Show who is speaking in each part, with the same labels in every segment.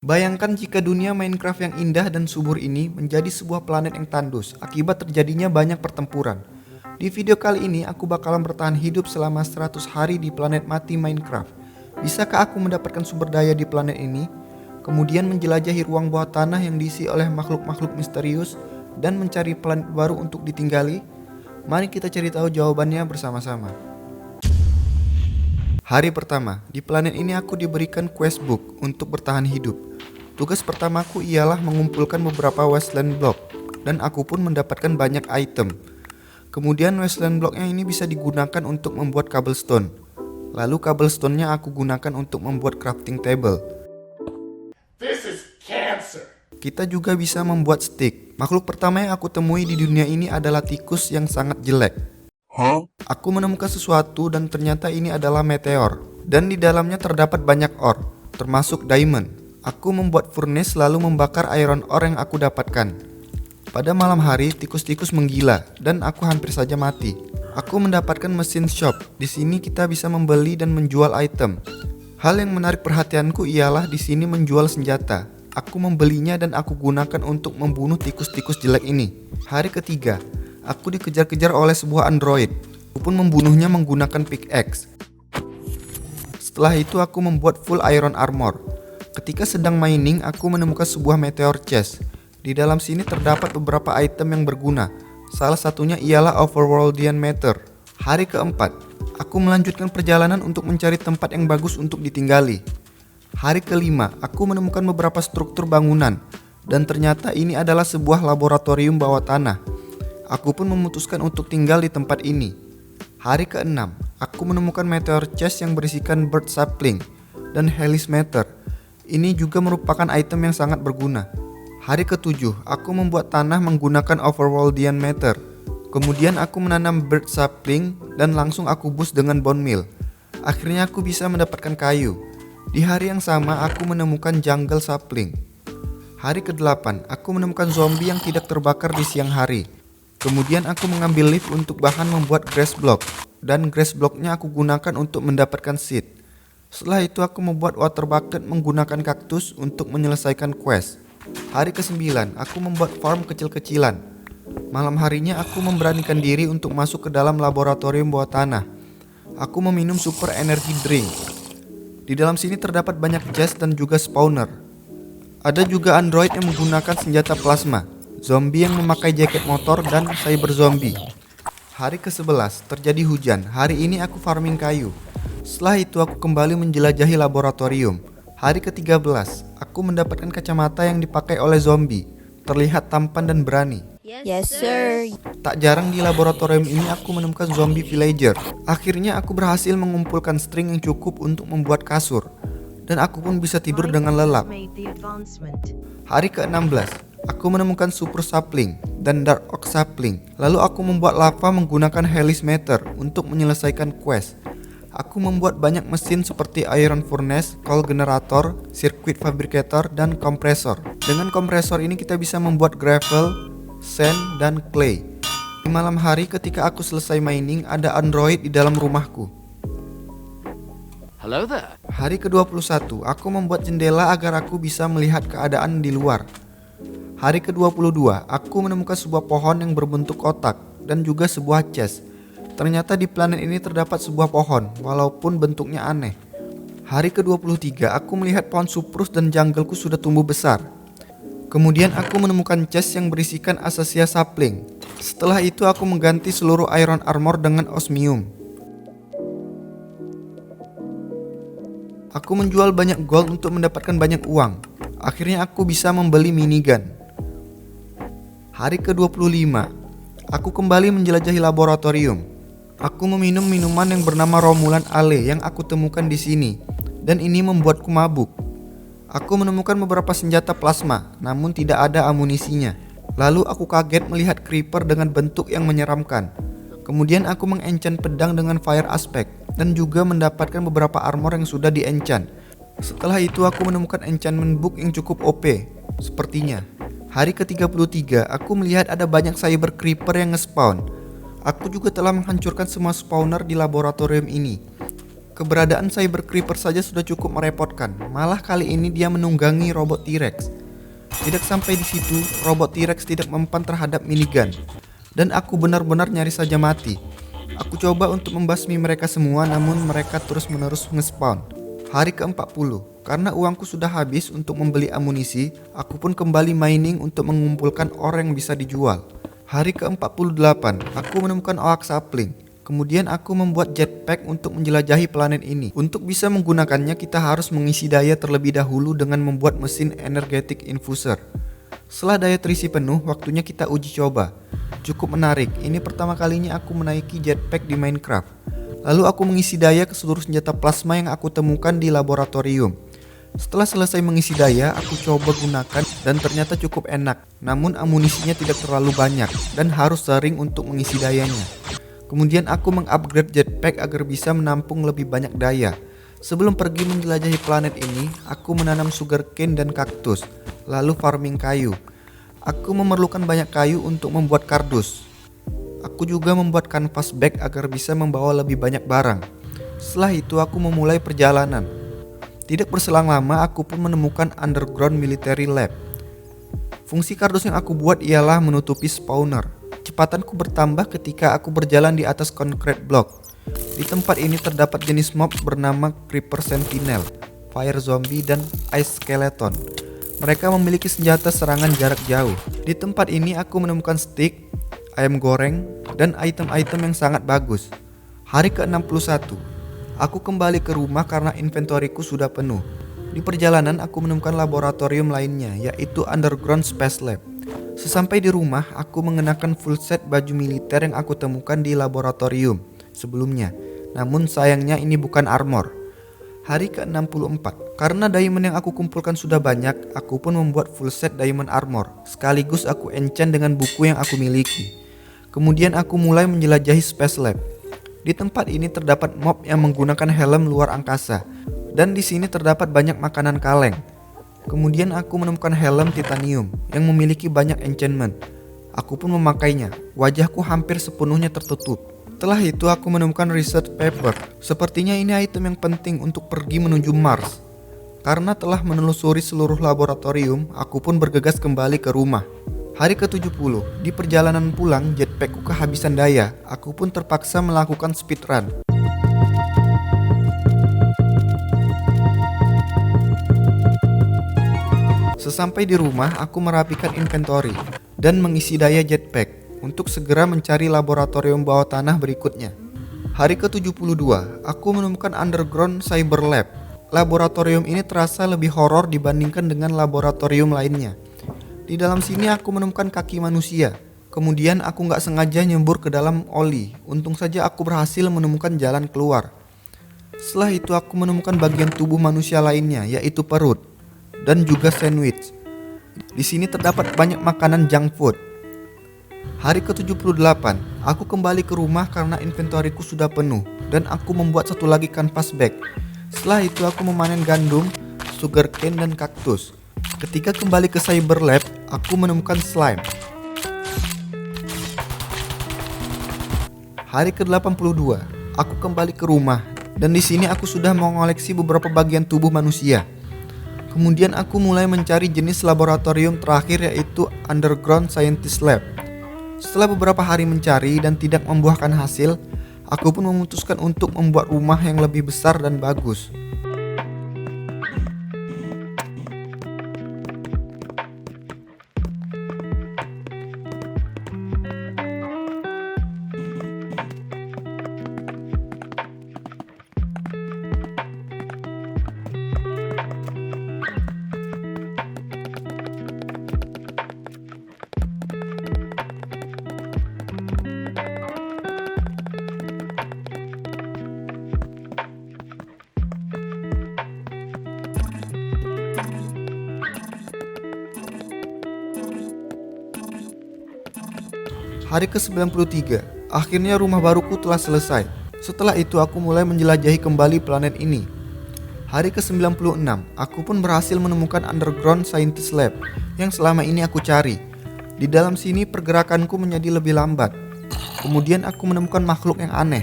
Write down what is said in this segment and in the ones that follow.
Speaker 1: Bayangkan jika dunia Minecraft yang indah dan subur ini menjadi sebuah planet yang tandus akibat terjadinya banyak pertempuran. Di video kali ini aku bakalan bertahan hidup selama 100 hari di planet mati Minecraft. Bisakah aku mendapatkan sumber daya di planet ini? Kemudian menjelajahi ruang bawah tanah yang diisi oleh makhluk-makhluk misterius dan mencari planet baru untuk ditinggali? Mari kita cari tahu jawabannya bersama-sama. Hari pertama, di planet ini aku diberikan quest book untuk bertahan hidup. Tugas pertamaku ialah mengumpulkan beberapa wasteland block, dan aku pun mendapatkan banyak item. Kemudian wasteland blocknya ini bisa digunakan untuk membuat cobblestone. Lalu cobblestone-nya aku gunakan untuk membuat crafting table.
Speaker 2: This is cancer.
Speaker 1: Kita juga bisa membuat stick. Makhluk pertama yang aku temui di dunia ini adalah tikus yang sangat jelek. Aku menemukan sesuatu dan ternyata ini adalah meteor. Dan di dalamnya terdapat banyak ore, termasuk diamond. Aku membuat furnace lalu membakar iron ore yang aku dapatkan. Pada malam hari, tikus-tikus menggila dan aku hampir saja mati. Aku mendapatkan mesin shop. Di sini kita bisa membeli dan menjual item. Hal yang menarik perhatianku ialah di sini menjual senjata. Aku membelinya dan aku gunakan untuk membunuh tikus-tikus jelek ini. Hari ketiga, aku dikejar-kejar oleh sebuah android. Aku pun membunuhnya menggunakan pickaxe. Setelah itu aku membuat full iron armor. Ketika sedang mining, aku menemukan sebuah meteor chest. Di dalam sini terdapat beberapa item yang berguna. Salah satunya ialah overworldian matter. Hari keempat, aku melanjutkan perjalanan untuk mencari tempat yang bagus untuk ditinggali. Hari kelima, aku menemukan beberapa struktur bangunan. Dan ternyata ini adalah sebuah laboratorium bawah tanah. Aku pun memutuskan untuk tinggal di tempat ini. Hari ke-6, aku menemukan meteor chest yang berisikan bird sapling dan helix matter. Ini juga merupakan item yang sangat berguna. Hari ke-7, aku membuat tanah menggunakan overworldian matter. Kemudian aku menanam bird sapling dan langsung aku boost dengan bone meal. Akhirnya aku bisa mendapatkan kayu. Di hari yang sama, aku menemukan jungle sapling. Hari ke-8, aku menemukan zombie yang tidak terbakar di siang hari. Kemudian aku mengambil leaf untuk bahan membuat grass block. Dan grass blocknya aku gunakan untuk mendapatkan seed. Setelah itu aku membuat water bucket menggunakan kaktus untuk menyelesaikan quest. Hari ke-9 aku membuat farm kecil-kecilan. Malam harinya aku memberanikan diri untuk masuk ke dalam laboratorium bawah tanah. Aku meminum super energy drink. Di dalam sini terdapat banyak chest dan juga spawner. Ada juga android yang menggunakan senjata plasma, zombie yang memakai jaket motor, dan cyber zombie. Hari ke-11 terjadi hujan. Hari ini aku farming kayu. Setelah itu aku kembali menjelajahi laboratorium. Hari ke-13 aku mendapatkan kacamata yang dipakai oleh zombie. Terlihat tampan dan berani.
Speaker 3: Yes, sir.
Speaker 1: Tak jarang di laboratorium ini aku menemukan zombie villager. Akhirnya aku berhasil mengumpulkan string yang cukup untuk membuat kasur. Dan aku pun bisa tidur dengan lelap. Hari ke-16 aku menemukan super sapling dan dark oak sapling. Lalu aku membuat lava menggunakan helix matter untuk menyelesaikan quest. Aku membuat banyak mesin seperti iron furnace, coal generator, circuit fabricator, dan kompresor. Dengan kompresor ini kita bisa membuat gravel, sand, dan clay. Di malam hari ketika aku selesai mining, ada android di dalam rumahku.
Speaker 2: Hello there.
Speaker 1: Hari ke-21 aku membuat jendela agar aku bisa melihat keadaan di luar. Hari ke-22 aku menemukan sebuah pohon yang berbentuk kotak dan juga sebuah chest. Ternyata di planet ini terdapat sebuah pohon walaupun bentuknya aneh. Hari ke-23 aku melihat pohon suprus dan jungleku sudah tumbuh besar. Kemudian aku menemukan chest yang berisikan acacia sapling. Setelah itu aku mengganti seluruh iron armor dengan osmium. Aku menjual banyak gold untuk mendapatkan banyak uang. Akhirnya aku bisa membeli minigun. Hari ke-25 aku kembali menjelajahi laboratorium. Aku meminum minuman yang bernama Romulan Ale yang aku temukan di sini, dan ini membuatku mabuk. Aku menemukan beberapa senjata plasma, namun tidak ada amunisinya. Lalu aku kaget melihat creeper dengan bentuk yang menyeramkan. Kemudian aku mengenchant pedang dengan fire aspect dan juga mendapatkan beberapa armor yang sudah di-enchant. Setelah itu aku menemukan enchantment book yang cukup OP. Sepertinya hari ke-33 aku melihat ada banyak cyber creeper yang nge-spawn. Aku juga telah menghancurkan semua spawner di laboratorium ini. Keberadaan Cyber Creeper saja sudah cukup merepotkan, malah kali ini dia menunggangi robot T-Rex. Tidak sampai di situ, robot T-Rex tidak mempan terhadap minigun, dan aku benar-benar nyaris saja mati. Aku coba untuk membasmi mereka semua, namun mereka terus-menerus nge-spawn. Hari ke-40, karena uangku sudah habis untuk membeli amunisi, aku pun kembali mining untuk mengumpulkan ore yang bisa dijual. Hari ke-48, aku menemukan oak sapling. Kemudian aku membuat jetpack untuk menjelajahi planet ini. Untuk bisa menggunakannya, kita harus mengisi daya terlebih dahulu dengan membuat mesin energetic infuser. Setelah daya terisi penuh, waktunya kita uji coba. Cukup menarik, ini pertama kalinya aku menaiki jetpack di Minecraft. Lalu aku mengisi daya ke seluruh senjata plasma yang aku temukan di laboratorium. Setelah selesai mengisi daya, aku coba gunakan dan ternyata cukup enak. Namun amunisinya tidak terlalu banyak dan harus sering untuk mengisi dayanya. Kemudian aku mengupgrade jetpack agar bisa menampung lebih banyak daya. Sebelum pergi menjelajahi planet ini, aku menanam sugarcane dan kaktus, lalu farming kayu. Aku memerlukan banyak kayu untuk membuat kardus. Aku juga membuat canvas bag agar bisa membawa lebih banyak barang. Setelah itu aku memulai perjalanan. Tidak berselang lama aku pun menemukan underground military lab. Fungsi kardus yang aku buat ialah menutupi spawner. Kecepatanku bertambah ketika aku berjalan di atas concrete block. Di tempat ini terdapat jenis mob bernama Creeper Sentinel, Fire Zombie, dan Ice Skeleton. Mereka memiliki senjata serangan jarak jauh. Di tempat ini aku menemukan stick, ayam goreng, dan item-item yang sangat bagus. Hari ke-61, aku kembali ke rumah karena inventoriku sudah penuh. Di perjalanan aku menemukan laboratorium lainnya, yaitu Underground Space Lab. Sesampai di rumah, aku mengenakan full set baju militer yang aku temukan di laboratorium sebelumnya. Namun sayangnya ini bukan armor. Hari ke-64, karena diamond yang aku kumpulkan sudah banyak, aku pun membuat full set diamond armor. Sekaligus aku enchant dengan buku yang aku miliki. Kemudian aku mulai menjelajahi Space Lab. Di tempat ini terdapat mob yang menggunakan helm luar angkasa, dan di sini terdapat banyak makanan kaleng. Kemudian aku menemukan helm titanium yang memiliki banyak enchantment. Aku pun memakainya. Wajahku hampir sepenuhnya tertutup. Setelah itu aku menemukan research paper. Sepertinya ini item yang penting untuk pergi menuju Mars. Karena telah menelusuri seluruh laboratorium, aku pun bergegas kembali ke rumah. Hari ke-70, di perjalanan pulang, jetpackku kehabisan daya. Aku pun terpaksa melakukan speedrun. Sesampai di rumah, aku merapikan inventory dan mengisi daya jetpack untuk segera mencari laboratorium bawah tanah berikutnya. Hari ke-72, aku menemukan Underground Cyber Lab. Laboratorium ini terasa lebih horor dibandingkan dengan laboratorium lainnya. Di dalam sini aku menemukan kaki manusia. Kemudian aku nggak sengaja nyembur ke dalam oli. Untung saja aku berhasil menemukan jalan keluar. Setelah itu aku menemukan bagian tubuh manusia lainnya, yaitu perut dan juga sandwich. Di sini terdapat banyak makanan junk food. Hari ke-78, aku kembali ke rumah karena inventoriku sudah penuh dan aku membuat satu lagi canvas bag. Setelah itu aku memanen gandum, sugarcane, dan kaktus. Ketika kembali ke Cyber Lab, aku menemukan slime. Hari ke-82, aku kembali ke rumah dan di sini aku sudah mengoleksi beberapa bagian tubuh manusia. Kemudian aku mulai mencari jenis laboratorium terakhir, yaitu Underground Scientist Lab. Setelah beberapa hari mencari dan tidak membuahkan hasil, aku pun memutuskan untuk membuat rumah yang lebih besar dan bagus. Hari ke-93, akhirnya rumah baruku telah selesai. Setelah itu aku mulai menjelajahi kembali planet ini. Hari ke-96, aku pun berhasil menemukan Underground Scientist Lab yang selama ini aku cari. Di dalam sini pergerakanku menjadi lebih lambat. Kemudian aku menemukan makhluk yang aneh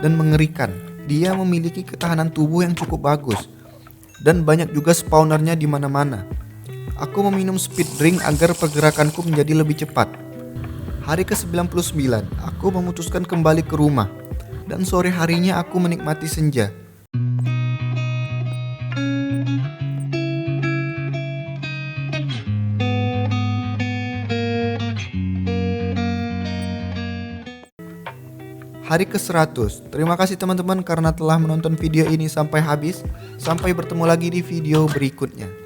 Speaker 1: dan mengerikan. Dia memiliki ketahanan tubuh yang cukup bagus dan banyak juga spawnernya di mana-mana. Aku meminum speed drink agar pergerakanku menjadi lebih cepat. Hari ke-99, aku memutuskan kembali ke rumah dan sore harinya aku menikmati senja. Hari ke-100. Terima kasih teman-teman karena telah menonton video ini sampai habis. Sampai bertemu lagi di video berikutnya.